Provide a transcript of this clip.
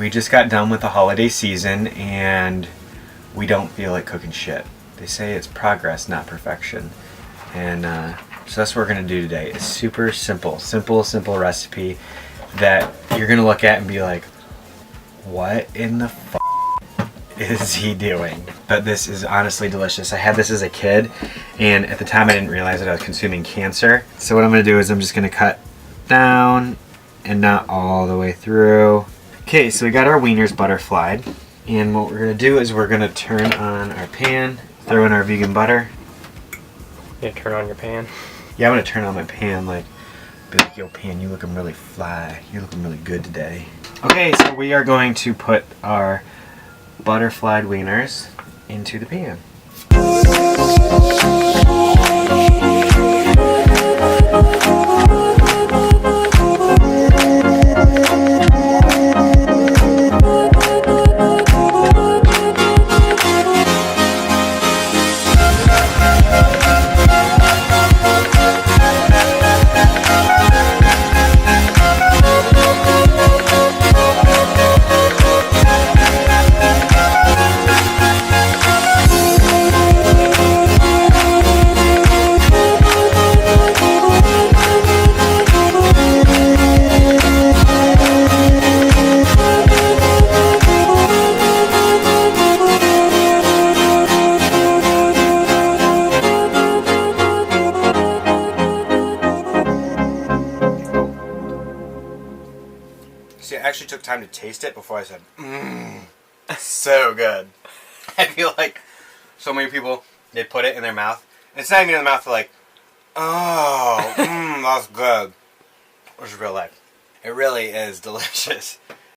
We just got done with the holiday season and we don't feel like cooking shit. They say it's progress, not perfection. And so that's what we're gonna do today. It's super simple recipe that you're gonna look at and be like, what in the f is he doing? But this is honestly delicious. I had this as a kid, and at the time I didn't realize that I was consuming cancer. So what I'm gonna do is I'm just gonna cut down and not all the way through. Okay, so we got our wieners butterflied, and what we're gonna do is we're gonna turn on our pan, throw in our vegan butter. You turn on your pan? Yeah, I'm gonna turn on my pan, like, be like, yo pan, you looking really fly. You're looking really good today. Okay, so we are going to put our butterflied wieners into the pan. See, I actually took time to taste it before I said, so good. I feel like so many people, they put it in their mouth. And it's not even in the mouth, they're like, oh, that's good. Which is real life. It really is delicious.